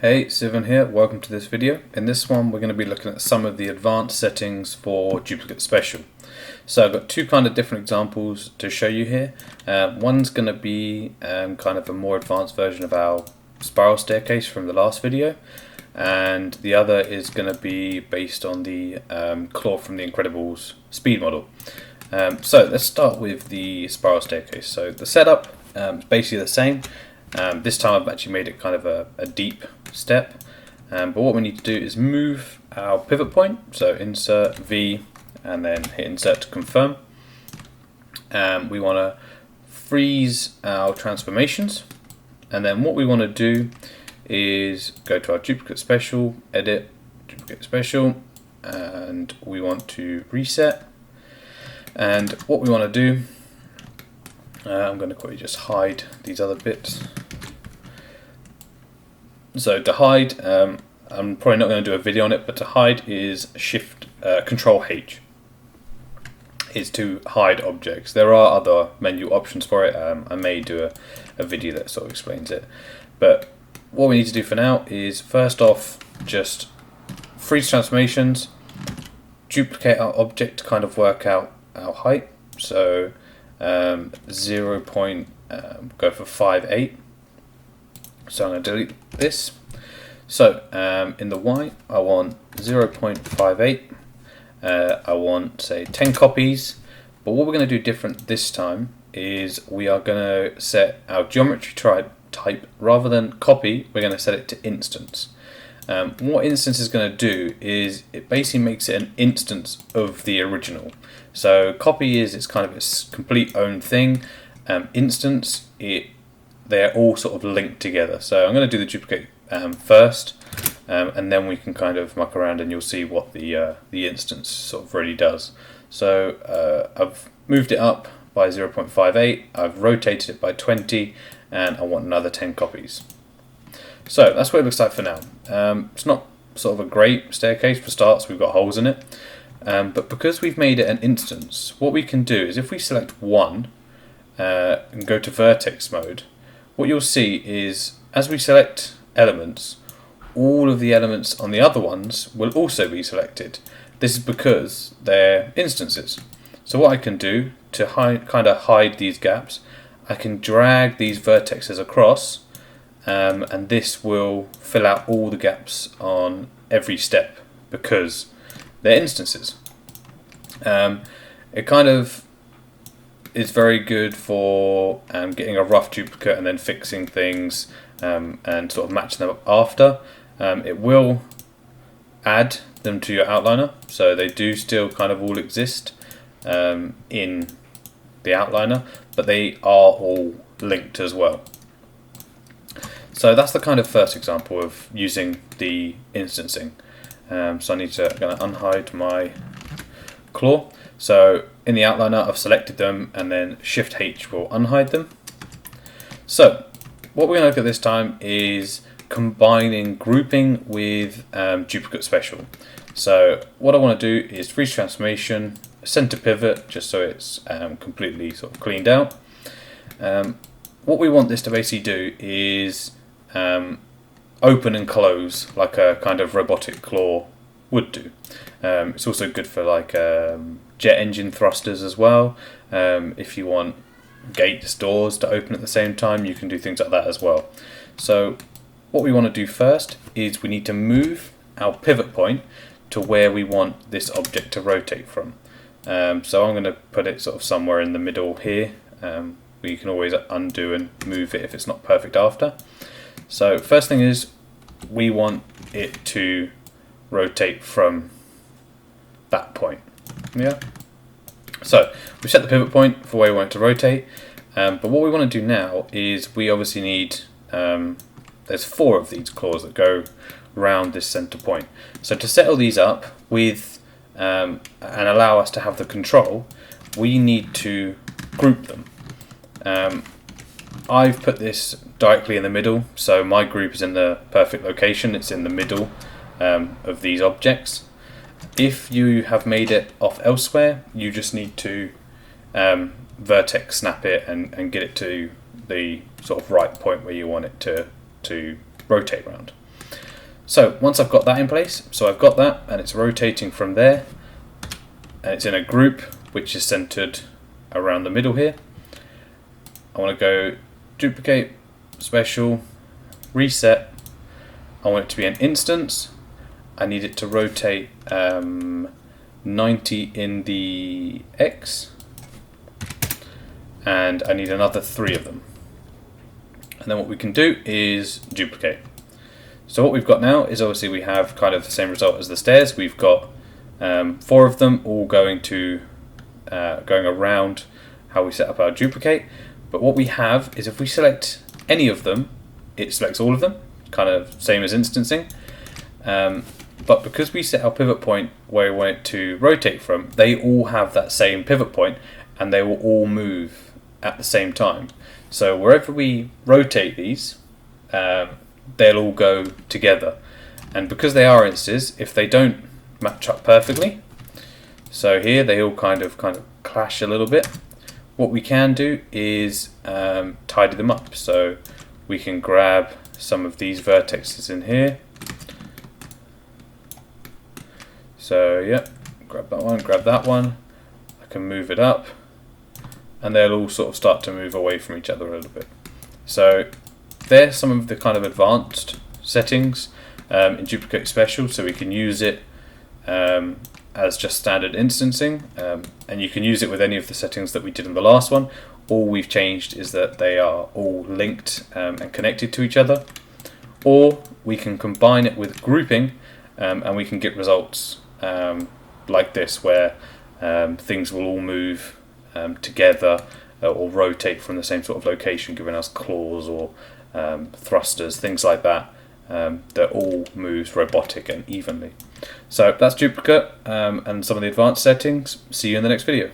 Hey, Sivan here, welcome to this video. In this one we're going to be looking at some of the advanced settings for duplicate special. So I've got two kind of different examples to show you here. One's going to be kind of a more advanced version of our spiral staircase from the last video, and the other is going to be based on the claw from the Incredibles speed model. So let's start with the spiral staircase. So the setup is basically the same. This time I've actually made it kind of a deep step, but what we need to do is move our pivot point, so insert V and then hit insert to confirm. We want to freeze our transformations, and then what we want to do is go to our duplicate special, edit duplicate special, and we want to reset. And what we want to do, I'm going to quickly just hide these other bits. So to hide, I'm probably not going to do a video on it, but to hide is Control H. Is to hide objects. There are other menu options for it. I may do a video that sort of explains it. But what we need to do for now is first off just freeze transformations, duplicate our object to kind of work out our height. So 0. Go for 5.8. So I'm going to delete this. So in the Y, I want 0.58. I want, say, 10 copies. But what we're going to do different this time is we are going to set our geometry type, rather than copy, we're going to set it to instance. What instance is going to do is it basically makes it an instance of the original. So copy is it's kind of its complete own thing. Instance, they're all sort of linked together. So I'm going to do the duplicate first, and then we can kind of muck around and you'll see what the instance sort of really does. So I've moved it up by 0.58, I've rotated it by 20, and I want another 10 copies. So that's what it looks like for now. It's not sort of a great staircase for starts, we've got holes in it, but because we've made it an instance, what we can do is if we select one and go to vertex mode, what you'll see is as we select elements, all of the elements on the other ones will also be selected. This is because they're instances. So what I can do to kind of hide these gaps, I can drag these vertexes across, and this will fill out all the gaps on every step because they're instances. It kind of is very good for getting a rough duplicate and then fixing things and sort of matching them up after. It will add them to your outliner, so they do still kind of all exist in the outliner, but they are all linked as well. So that's the kind of first example of using the instancing. So I'm going to unhide my claw. So in the outliner I've selected them, and then Shift H will unhide them. So what we're going to look at this time is combining grouping with duplicate special. So what I want to do is freeze transformation, center pivot, just so it's completely sort of cleaned out. What we want this to basically do is open and close like a kind of robotic claw would do. It's also good for like jet engine thrusters as well. If you want gates, doors to open at the same time, you can do things like that as well. So what we want to do first is we need to move our pivot point to where we want this object to rotate from. So I'm going to put it sort of somewhere in the middle here. You can always undo and move it if it's not perfect after. So first thing is we want it to rotate from that point. Yeah. So we set the pivot point for where we want it to rotate, but what we want to do now is we obviously need there's 4 of these claws that go around this center point. So to settle these up with and allow us to have the control, we need to group them. I've put this directly in the middle, so my group is in the perfect location. It's in the middle of these objects. If you have made it off elsewhere, you just need to vertex snap it and get it to the sort of right point where you want it to rotate around. So once I've got that in place, so I've got that and it's rotating from there, and it's in a group which is centered around the middle here. I want to go duplicate, special, reset. I want it to be an instance. I need it to rotate 90 in the X, and I need another 3 of them. And then what we can do is duplicate. So what we've got now is obviously we have kind of the same result as the stairs. We've got 4 of them all going around how we set up our duplicate. But what we have is if we select any of them, it selects all of them, kind of same as instancing. But because we set our pivot point where we want it to rotate from, they all have that same pivot point and they will all move at the same time. So wherever we rotate these, they'll all go together. And because they are instances, if they don't match up perfectly, so here they all kind of clash a little bit, what we can do is tidy them up. So we can grab some of these vertexes in here. So yeah, grab that one. I can move it up, and they'll all sort of start to move away from each other a little bit. So there's some of the kind of advanced settings in Duplicate Special, so we can use it as just standard instancing, and you can use it with any of the settings that we did in the last one. All we've changed is that they are all linked and connected to each other, or we can combine it with grouping, and we can get results like this, where things will all move together or rotate from the same sort of location, giving us claws or thrusters, things like that. That all moves robotic and evenly. So that's duplicate and some of the advanced settings. See you in the next video.